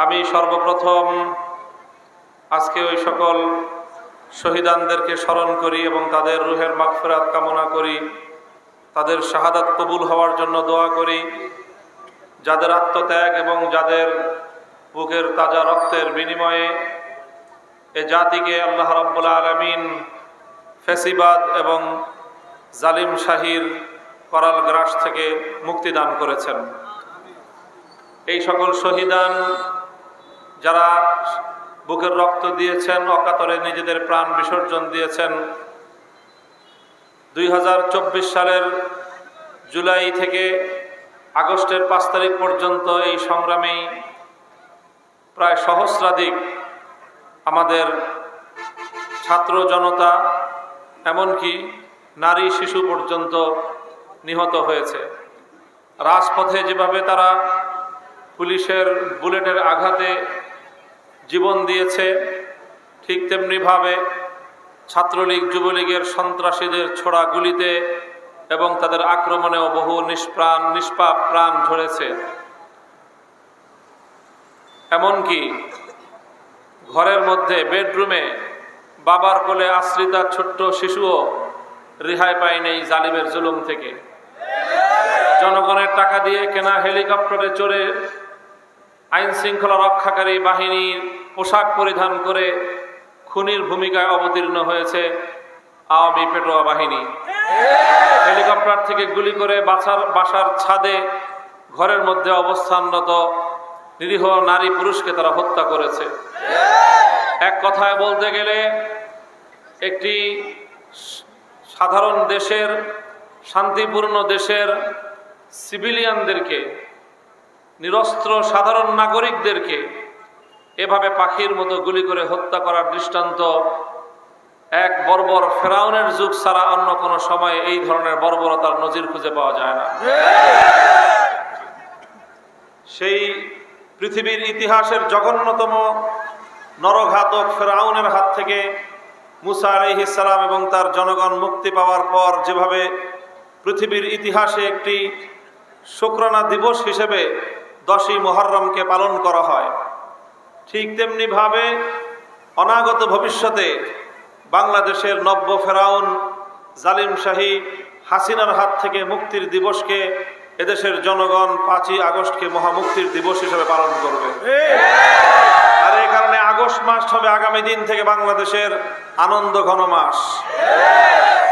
আমি সর্বপ্রথম আজকে ওই সকল শহীদানদেরকে স্মরণ করি এবং তাদের রুহের মাগফিরাত কামনা করি, তাদের শাহাদাত কবুল হওয়ার জন্য দোয়া করি। যাদের আত্মত্যাগ এবং যাদের বুকের তাজা রক্তের বিনিময়ে এ জাতিকে আল্লাহ রাব্বুল আলামিন ফ্যাসিবাদ এবং জালিম শাহীর করাল গ্রাস থেকে মুক্তি দান করেছেন। এই সকল শহীদান যারা বুকের রক্ত দিয়েছেন, অকাতরে নিজেদের প্রাণ বিসর্জন দিয়েছেন, 2024 সালের জুলাই থেকে আগস্টের 5 তারিখ পর্যন্ত এই সংগ্রামে প্রায় সহস্রাধিক আমাদের ছাত্র জনতা, এমনকি নারী শিশু পর্যন্ত নিহত হয়েছে। রাজপথে যেভাবে তারা পুলিশের বুলেটের আঘাতে জীবন দিয়েছে, ঠিক তেমনিভাবে ছাত্রলীগ যুবলীগের সন্ত্রাসীদের ছোড়া গুলিতে এবং তাদের আক্রমণেও বহু নিষ্পাপ প্রাণ ঝরেছে। এমনকি ঘরের মধ্যে বেডরুমে বাবার কোলে আশ্রিতা ছোট্ট শিশুও রেহাই পায়নি এই জালিমের জুলুম থেকে। জনগণের টাকা দিয়ে কেনা হেলিকপ্টারে চড়ে আইন শৃঙ্খলা রক্ষাকারী বাহিনীর পোশাক পরিধান করে খুনির ভূমিকায় অবতীর্ণ হয়েছে আওয়ামী পেটোয়া বাহিনী। হেলিকপ্টার থেকে গুলি করে বাসার ছাদে ঘরের মধ্যে অবস্থানরত নিরীহ নারী পুরুষকে তারা হত্যা করেছে। এক কথায় বলতে গেলে একটি সাধারণ দেশের, শান্তিপূর্ণ দেশের সিভিলিয়ানদেরকে, নিরস্ত্র সাধারণ নাগরিকদেরকে এভাবে পাখির মতো গুলি করে হত্যা করার দৃষ্টান্ত এক বর্বর ফেরাউনের যুগ ছাড়া অন্য কোনো সময়ে এই ধরনের বর্বরতার নজির খুঁজে পাওয়া যায় না। সেই পৃথিবীর ইতিহাসের জঘন্যতম নরঘাতক ফেরাউনের হাত থেকে মুসা আলাইহিস সালাম এবং তার জনগণ মুক্তি পাওয়ার পর যেভাবে পৃথিবীর ইতিহাসে একটি শুকরানা দিবস হিসেবে 10ই মুহররমকে পালন করা হয়, ঠিক তেমনি ভাবে অনাগত ভবিষ্যতে বাংলাদেশের নব্য ফেরাউন জালিম শাহী হাসিনার হাত থেকে মুক্তির দিবসকে এদেশের জনগণ 5ই আগস্টকে মহামুক্তির দিবস হিসেবে পালন করবে। আর এই কারণে আগস্ট মাস হবে আগামী দিন থেকে বাংলাদেশের আনন্দ ঘন মাস।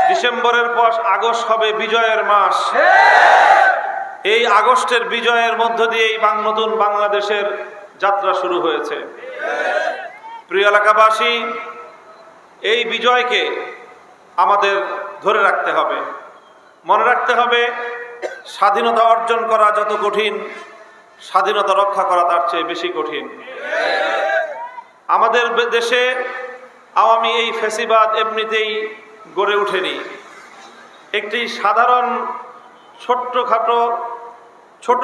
ডিসেম্বরের পর আগস্ট হবে বিজয়ের মাস। এই আগস্টের বিজয়ের মধ্য দিয়েই নতুন বাংলাদেশের যাত্রা শুরু হয়েছে। প্রিয় এলাকাবাসী, এই বিজয়কে আমাদের ধরে রাখতে হবে, মনে রাখতে হবে। স্বাধীনতা অর্জন করা যত কঠিন, স্বাধীনতা রক্ষা করা তার চেয়ে বেশি কঠিন। আমাদের দেশে আওয়ামী এই ফ্যাসিবাদ এমনিতেই গড়ে ওঠেনি। একটি সাধারণ ছোট্টখাটো ছোট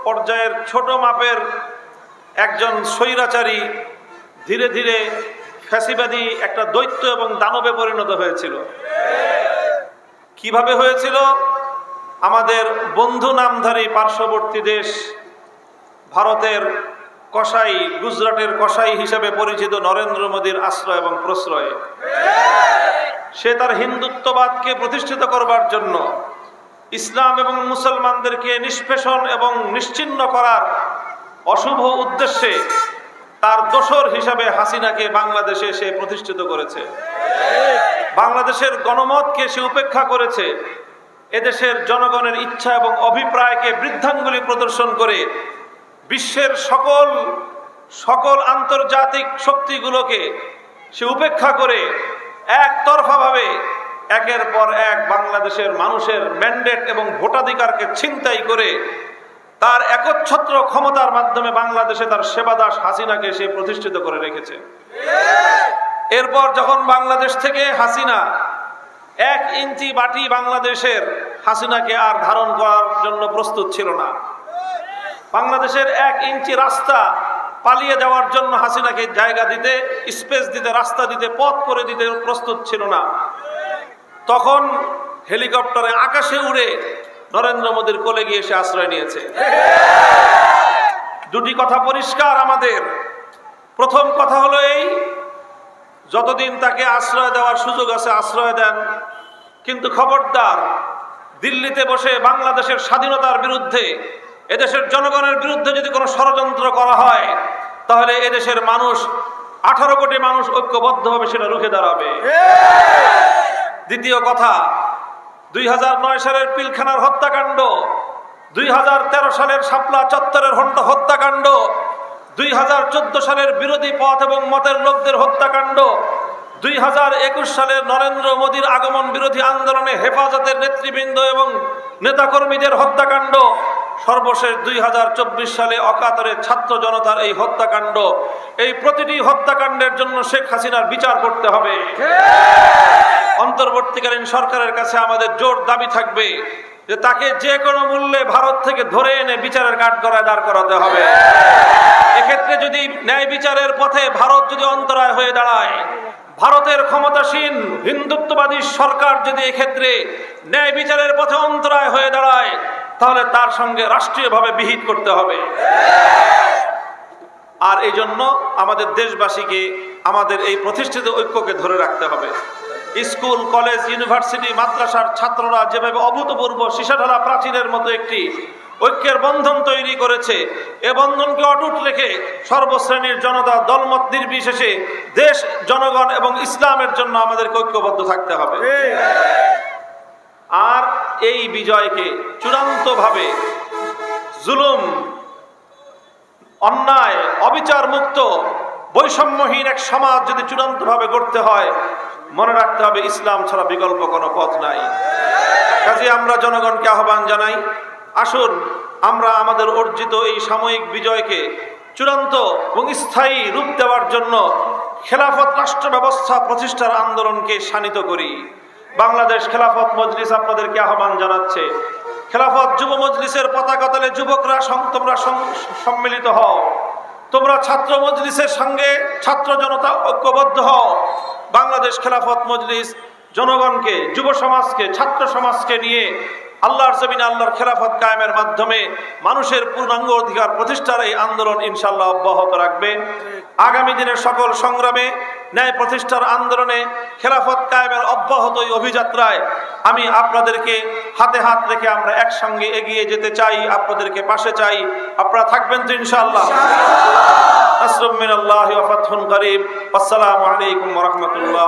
পর্যায়ের ছোট মাপের একজন স্বৈরাচারী ধীরে ধীরে ফ্যাসিবাদী একটা দৈত্য এবং দানবে পরিণত হয়েছিল। কিভাবে হয়েছিল? আমাদের বন্ধু নামধারী পার্শ্ববর্তী দেশ ভারতের কসাই, গুজরাটের কসাই হিসেবে পরিচিত নরেন্দ্র মোদীর আশ্রয় এবং প্রশ্রয়ে সে তার হিন্দুত্ববাদকে প্রতিষ্ঠিত করবার জন্য, ইসলাম এবং মুসলমানদেরকে নিষ্পেষণ এবং নিশ্চিহ্ন করার অশুভ উদ্দেশ্যে তার দোসর হিসাবে হাসিনাকে বাংলাদেশে সে প্রতিষ্ঠিত করেছে। বাংলাদেশের গণমতকে সে উপেক্ষা করেছে। এদেশের জনগণের ইচ্ছা এবং অভিপ্রায়কে বৃদ্ধাঙ্গুলি প্রদর্শন করে বিশ্বের সকল আন্তর্জাতিক শক্তিগুলোকে সে উপেক্ষা করে একতরফাভাবে একের পর এক বাংলাদেশের মানুষের ম্যান্ডেট এবং ভোটাধিকারকে ছিনতাই করে তার একচ্ছত্র ক্ষমতার মাধ্যমে বাংলাদেশে তার সেবাদাস হাসিনাকে সে প্রতিষ্ঠিত করে রেখেছে। এরপর যখন বাংলাদেশ থেকে হাসিনা 1 ইঞ্চি বাটি বাংলাদেশের হাসিনাকে আর ধারণ করার জন্য প্রস্তুত ছিল না, বাংলাদেশের 1 ইঞ্চি রাস্তা পালিয়ে যাওয়ার জন্য হাসিনাকে জায়গা দিতে, স্পেস দিতে, রাস্তা দিতে, পথ করে দিতে প্রস্তুত ছিল না, তখন হেলিকপ্টারে আকাশে উড়ে নরেন্দ্র মোদীর কোলে গিয়ে সে আশ্রয় নিয়েছে। দুটি কথা পরিষ্কার আমাদের। প্রথম কথা হলো এই, যতদিন তাকে আশ্রয় দেওয়ার সুযোগ আছে আশ্রয় দেন, কিন্তু খবরদার দিল্লিতে বসে বাংলাদেশের স্বাধীনতার বিরুদ্ধে, এদেশের জনগণের বিরুদ্ধে যদি কোনো ষড়যন্ত্র করা হয়, তাহলে এদেশের মানুষ 18 কোটি মানুষ ঐক্যবদ্ধভাবে সেটা রুখে দাঁড়াবে। দ্বিতীয় কথা, 2009 সালের পিলখানার হত্যাকাণ্ড, 2013 সালের শাপলা চত্বরের হত্যাকাণ্ড, 2014 সালের বিরোধী পথ এবং মতের লোকদের হত্যাকাণ্ড, 2021 সালের নরেন্দ্র মোদীর আগমন বিরোধী আন্দোলনে হেফাজতের নেতৃবৃন্দ এবং নেতাকর্মীদের হত্যাকাণ্ড, সর্বশেষ 2024 সালে অকাতরে ছাত্র জনতার এই হত্যাকাণ্ড, এই প্রতিটি হত্যাকাণ্ডের জন্য শেখ হাসিনার বিচার করতে হবে। অন্তর্বর্তীকালীন সরকারের কাছে আমাদের জোর দাবি থাকবে যে তাকে যে কোনো মূল্যে ভারত থেকে ধরে এনে বিচারের কাঠগড়ায় দাঁড় করাতে হবে। এক্ষেত্রে যদি ন্যায় বিচারের পথে ভারত যদি অন্তরায় হয়ে দাঁড়ায়, ভারতের ক্ষমতাসীন হিন্দুত্ববাদী সরকার যদি এক্ষেত্রে ন্যায় বিচারের পথে অন্তরায় হয়ে দাঁড়ায়, তাহলে তার সঙ্গে রাষ্ট্রীয়ভাবে বিহিত করতে হবে। আর এই জন্য আমাদের দেশবাসীকে আমাদের এই প্রতিষ্ঠিত ঐক্যকে ধরে রাখতে হবে। স্কুল, কলেজ, ইউনিভার্সিটি, মাদ্রাসার ছাত্ররা যেভাবে অভূতপূর্ব সীসাঢালা প্রাচীরের মতো একটি ঐক্যের বন্ধন তৈরি করেছে, এ বন্ধনকে অটুট রেখে সর্বশ্রেণীর জনতা দলমত নির্বিশেষে দেশ, জনগণ এবং ইসলামের জন্য আমাদেরকে ঐক্যবদ্ধ থাকতে হবে। আর এই বিজয়কে চূড়ান্তভাবে জুলুম, অন্যায়, অবিচার মুক্ত বৈষম্যহীন এক সমাজ যদি চূড়ান্তভাবে গড়তে হয়, মনে রাখতে হবে ইসলাম ছাড়া বিকল্প কোনো পথ নাই। কাজে আমরা জনগণকে আহ্বান জানাই, আসুন আমরা আমাদের অর্জিত এই সাময়িক বিজয়কে চূড়ান্ত এবং স্থায়ী রূপ দেওয়ার জন্য খেলাফত রাষ্ট্র ব্যবস্থা প্রতিষ্ঠার আন্দোলনকে শানিত করি। বাংলাদেশ খেলাফত মজলিস আপনাদেরকে আহ্বান জানাচ্ছে, খেলাফত যুব মজলিসের পতাকা তলে যুবকরা তোমরা সম্মিলিত হও, তোমরা ছাত্র মজলিসের সঙ্গে ছাত্র জনতা ঐক্যবদ্ধ হও। বাংলাদেশ খেলাফত মজলিস জনগণকে, যুব সমাজকে, ছাত্র সমাজকে নিয়ে আল্লাহর জমিনে আল্লাহর খেলাফত কায়েমের মাধ্যমে মানুষের পূর্ণাঙ্গ অধিকার প্রতিষ্ঠার এই আন্দোলন ইনশাআল্লাহ অব্যাহত রাখবে। আগামী দিনের সকল সংগ্রামে, ন্যায় প্রতিষ্ঠার আন্দোলনে, খেলাফত কায়েমের অব্যাহত এই অভিযাত্রায় আমি আপনাদেরকে হাতে হাত রেখে আমরা একসঙ্গে এগিয়ে যেতে চাই, আপনাদেরকে পাশে চাই। আপনারা থাকবেন তো ইনশাআল্লাহ? নাসরুম মিনাল্লাহি ওয়া ফাতহুন করিব। আসসালামু আলাইকুম ওয়া রাহমাতুল্লাহ।